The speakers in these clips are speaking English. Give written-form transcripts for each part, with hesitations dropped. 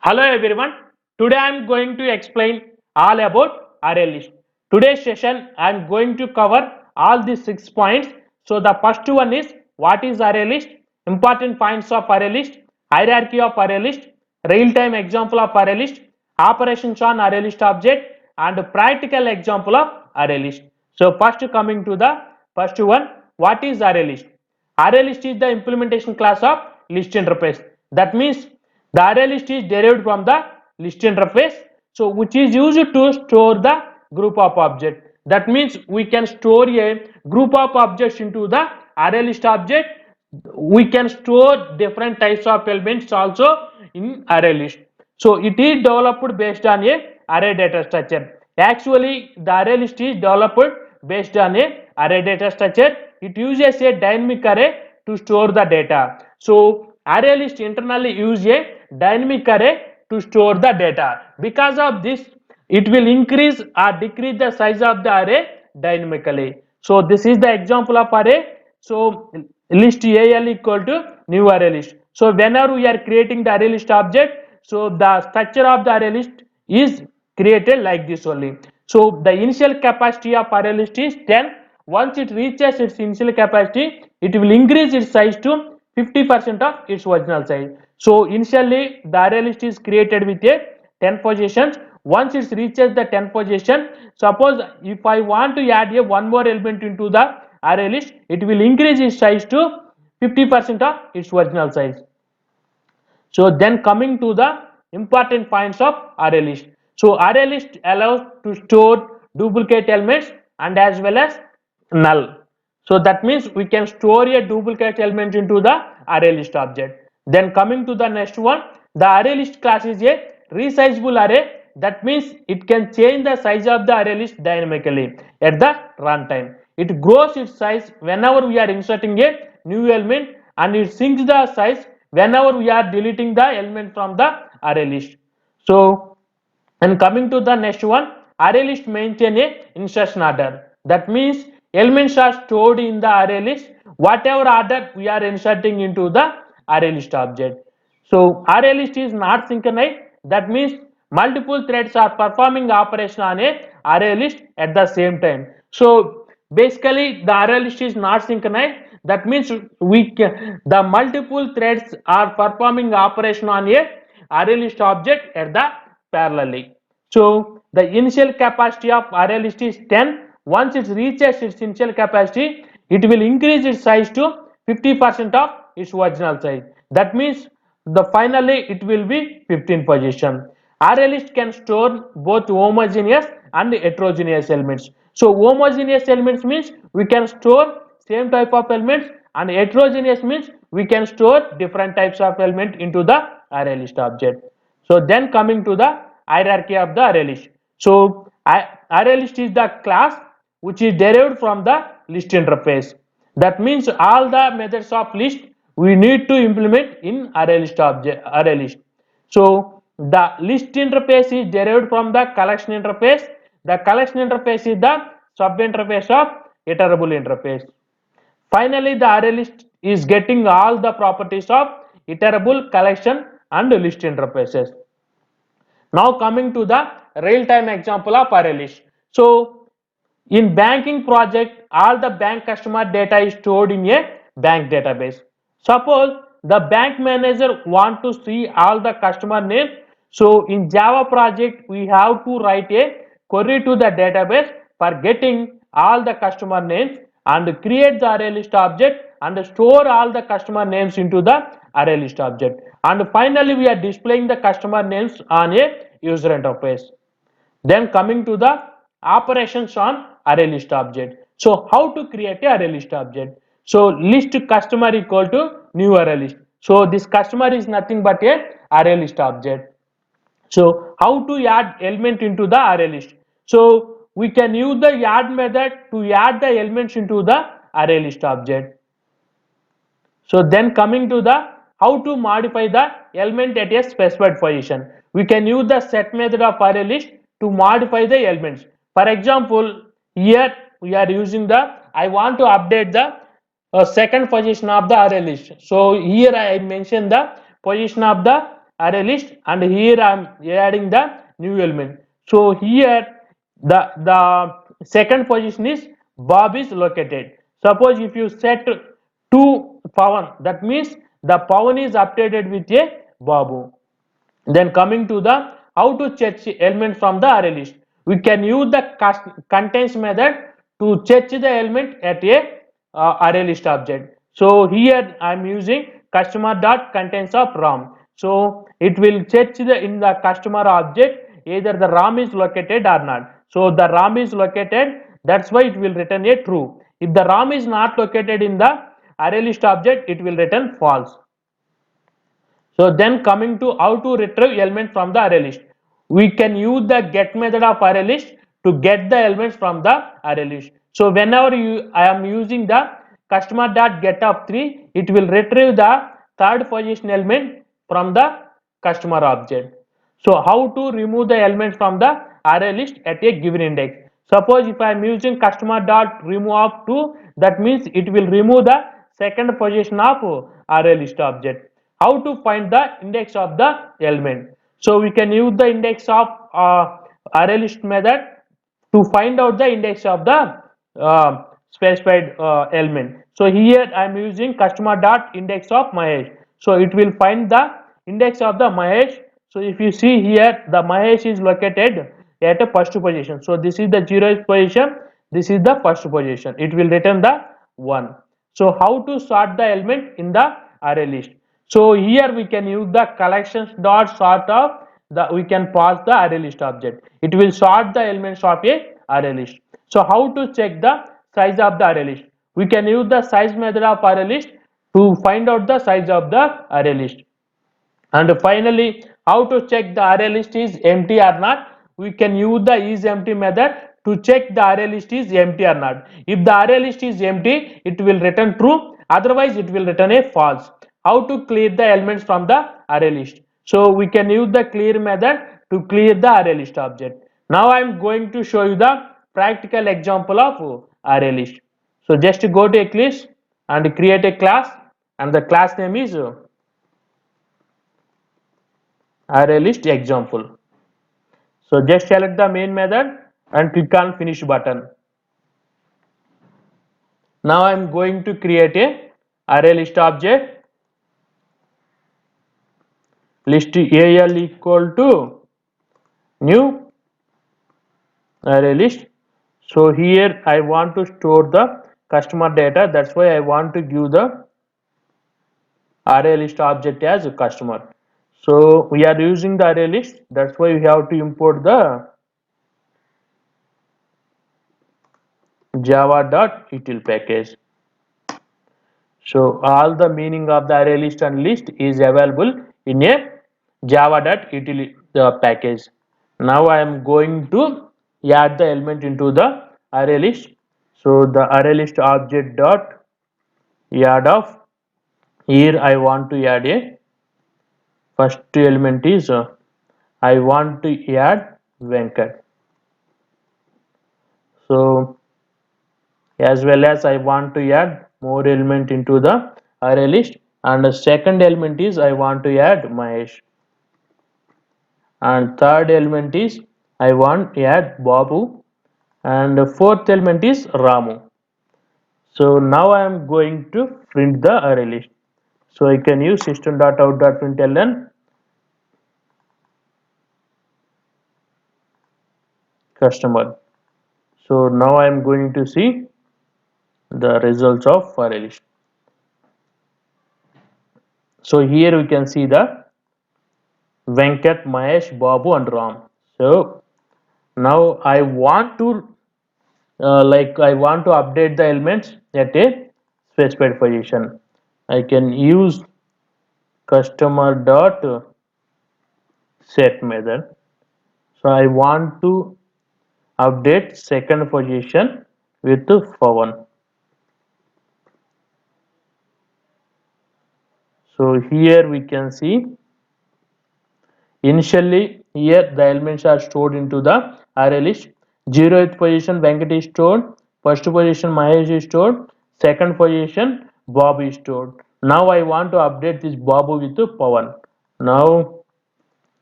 Hello everyone. Today I am going to explain all about array list. Today's session I am going to cover all these 6 points. So the first one is what is array list, important points of array list, hierarchy of array list, real-time example of array list, operations on array list object and practical example of array list. So first coming to the first one, what is array list? Array list is the implementation class of list interface. That means the array list is derived from the list interface, so which is used to store the group of objects. That means we can store a group of objects into the array list object. We can store different types of elements also in array list. So it is developed based on a array data structure. Actually, the array list is developed based on a array data structure. It uses a dynamic array to store the data. So array list internally use a dynamic array to store the data. Because of this, it will increase or decrease the size of the array dynamically. So this is the example of array. So list AL equal to new array list. So whenever we are creating the array list object, so the structure of the array list is created like this only. So the initial capacity of array list is 10. Once it reaches its initial capacity, it will increase its size to 50% of its original size. So initially the array list is created with a 10 positions. Once it reaches the 10 position, suppose if I want to add a one more element into the array list, it will increase its size to 50% of its original size. So then coming to the important points of array list. So array list allows to store duplicate elements and as well as null. So that means we can store a duplicate element into the array list object. Then coming to the next one, the array list class is a resizable array. That means it can change the size of the array list dynamically at the runtime. It grows its size whenever we are inserting a new element and it shrinks the size whenever we are deleting the element from the array list. So and coming to the next one, array list maintain a insertion order. That means elements are stored in the array list whatever order we are inserting into the array list object. So array list is not synchronized. That means multiple threads are performing operation on a array list at the same time. So basically the array list is not synchronized. That means the multiple threads are performing operation on a array list object at the parallelly. So the initial capacity of array list is 10. Once it reaches its initial capacity, it will increase its size to 50% of its original size. That means the finally it will be 15 position. Array list can store both homogeneous and heterogeneous elements. So homogeneous elements means we can store same type of elements and heterogeneous means we can store different types of element into the array list object. So then coming to the hierarchy of the array list. So array list is the class which is derived from the list interface. That means all the methods of list we need to implement in array list object array list. So the list interface is derived from the collection interface. The collection interface is the sub interface of iterable interface. Finally, the array list is getting all the properties of iterable, collection and list interfaces. Now coming to the real-time example of array list. So in banking project, all the bank customer data is stored in a bank database. Suppose the bank manager want to see all the customer names. So in Java project, we have to write a query to the database for getting all the customer names and create the array list object and store all the customer names into the array list object. And finally, we are displaying the customer names on a user interface. Then coming to the operations on array list object. So how to create a array list object? So list customer equal to new array list. So this customer is nothing but a array list object. So how to add element into the array list? So we can use the add method to add the elements into the array list object. So then coming to the how to modify the element at a specified position. We can use the set method of array list to modify the elements. For example, here we are using the I want to update the second position of the array list. So here I mention the position of the array list, and here I am adding the new element. So here the second position is Bob is located. Suppose if you set to Pawan, that means the Pawan is updated with a Babu. Then coming to the how to check element from the array list, we can use the contains method to check the element at a array list object. So here I am using customer dot contains of ram. So it will check the in the customer object either the ram is located or not. So the ram is located, that's why it will return a true. If the ram is not located in the array list object, it will return false. So then coming to how to retrieve element from the array list. We can use the get method of array list to get the elements from the array list. So whenever I am using the customer dot get of 3, it will retrieve the third position element from the customer object. So how to remove the element from the array list at a given index. Suppose if I am using customer dot remove of 2, that means it will remove the second position of array list object. How to find the index of the element? So we can use the index of array list method to find out the index of the specified element. So here I am using customer dot index of Mahesh. So it will find the index of the Mahesh. So if you see here, the Mahesh is located at a first position. So this is the 0th position, this is the first position. It will return the 1. So how to sort the element in the array list? So here we can use the collections dot sort of the, we can pass the array list object. It will sort the elements of a array list. So how to check the size of the array list? We can use the size method of array list to find out the size of the array list. And finally, how to check the array list is empty or not? We can use the isEmpty method to check the array list is empty or not. If the array list is empty, it will return true, otherwise it will return a false. How to clear the elements from the array list? So we can use the clear method to clear the array list object. Now I am going to show you the practical example of array list. So just go to Eclipse and create a class, and the class name is array list example. So just select the main method and click on finish button. Now I am going to create a array list object. List al equal to new array list. So here I want to store the customer data, that's why I want to give the array list object as a customer. So we are using the array list, that's why we have to import the java.util package. So all the meaning of the array list and list is available in a java.util package. Now I am going to add the element into the array list. So the array list object dot add of, here I want to add a first element is I want to add Venkat. So as well as I want to add more element into the array list, and the second element is I want to add Mahesh, and third element is I want to add Babu, and the fourth element is Ramu. So now I am going to print the array list. So I can use system.out.println customer. So now I am going to see the results of array list. So here we can see the Venkat, Mahesh, Babu and Ram. So now I want to I want to update the elements at a specified position. I can use customer dot set method. So I want to update second position with Pawan. So here we can see initially here the elements are stored into the array list. 0th position Venkat is stored, first position Mahesh is stored, second position Bob is stored. Now I want to update this Babu with Pawan. Now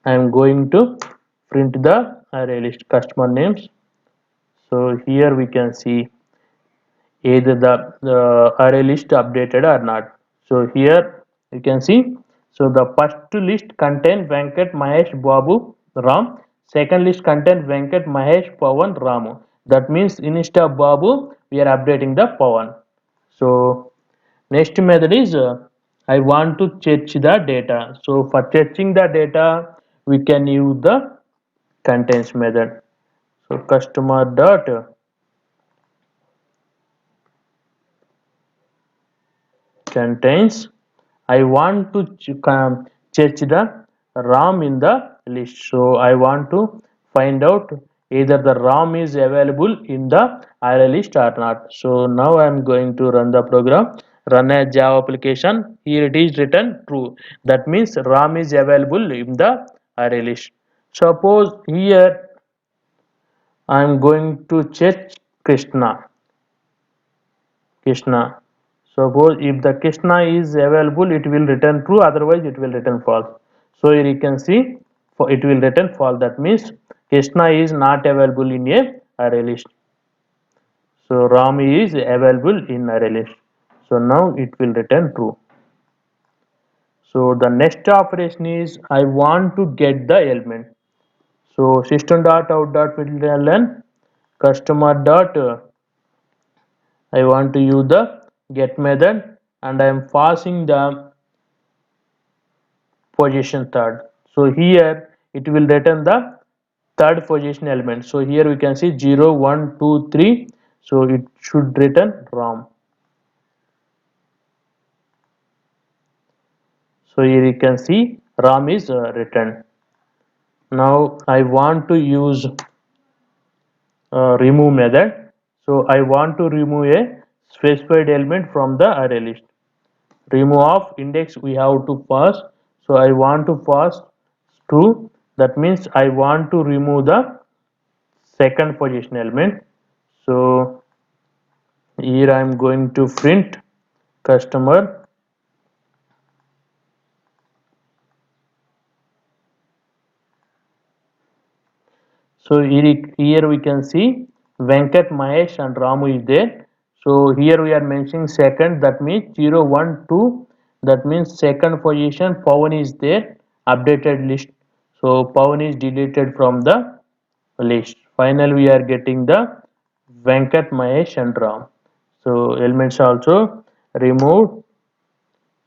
I am going to print the array list customer names. So here we can see either the array list updated or not. So here you can see, so the first list contain Venkat, Mahesh, Babu, Ram. Second list contain Venkat, Mahesh, Pawan, Ramu. That means instead of Babu we are updating the Pawan. So next method is I want to search the data. So for searching the data we can use the contains method. So customer dot contains. I want to check the RAM in the list. So I want to find out either the RAM is available in the array list or not. So now I am going to run the program. Run a Java application. Here it is written true. That means RAM is available in the array list. Suppose here I am going to check Krishna. Krishna. Suppose if the Krishna is available, it will return true, otherwise it will return false. So here you can see it will return false. That means Krishna is not available in a array list. So Ram is available in array list. So now it will return true. So the next operation is I want to get the element. So system.out.println customer dot I want to use the get method and I am passing the position third. So here it will return the third position element. So here we can see 0, 1, 2, 3. So it should return Ram. So here you can see Ram is returned. Now I want to use remove method. So I want to remove a specified element from the array list. Remove of index we have to pass. So I want to pass true. That means I want to remove the second position element. So here I am going to print customer. So here we can see Venkat, Mahesh and Ramu is there. So here we are mentioning second, that means 0, 1, 2, that means second position Pawan is there, updated list. So Pawan is deleted from the list. Finally we are getting the Venkat, Mahesh and Ram. So elements also removed.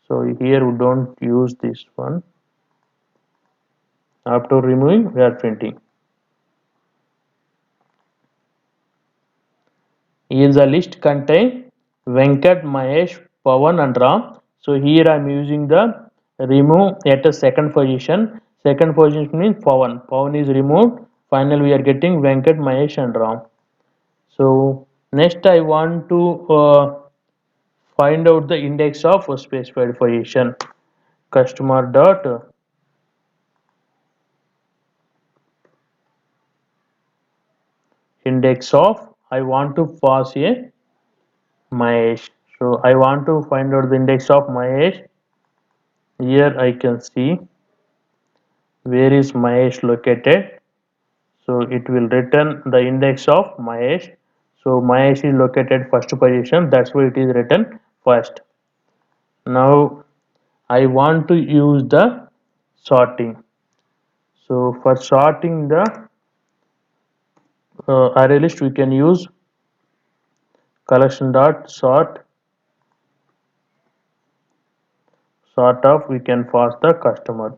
So here we don't use this one. After removing we are printing. Here the list contain Venkat, Mahesh, Pawan and Ram. So here I am using the remove at a second position. Second position means Pawan. Pawan is removed. Finally we are getting Venkat, Mahesh and Ram. So next I want to find out the index of a specified position. Customer dot index of I want to pass a Mahesh. So I want to find out the index of Mahesh. Here I can see where is Mahesh located. So it will return the index of Mahesh. So Mahesh is located first position. That's why it is written first. Now I want to use the sorting. So for sorting the array list, we can use collection dot sort of we can pass the customer.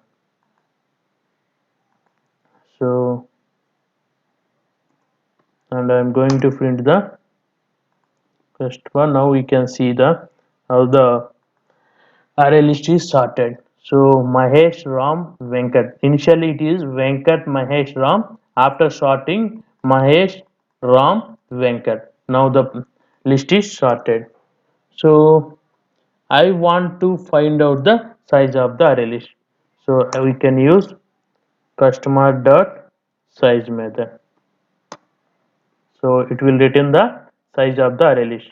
So and I am going to print the customer. Now we can see the how the array list is sorted. So Mahesh, Ram, Venkat. Initially it is Venkat, Mahesh, Ram. After sorting Mahesh, Ram, Venkat. Now the list is sorted. So I want to find out the size of the array list. So we can use customer dot size method. So it will return the size of the array list.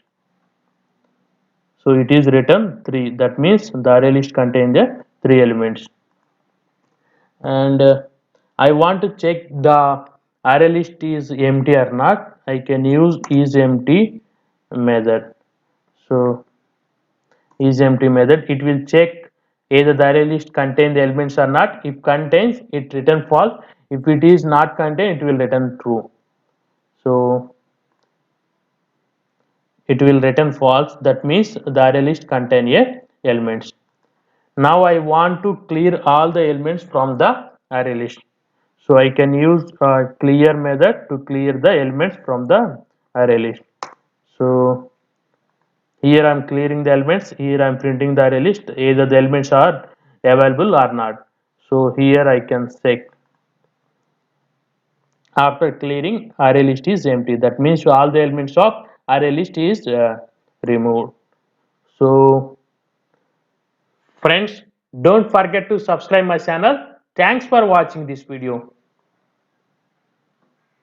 So it is written 3. That means the array list contains the 3 elements. And I want to check the array list is empty or not. I can use is empty method. So is empty method, it will check either the array list contain the elements or not. If contains, it return false. If it is not contain, it will return true. So it will return false. That means the array list contain a elements. Now I want to clear all the elements from the array list. So I can use clear method to clear the elements from the array list. So here I am clearing the elements. Here I am printing the array list. Either the elements are available or not. So here I can check. After clearing, array list is empty. That means all the elements of array list is removed. So friends, don't forget to subscribe my channel. Thanks for watching this video.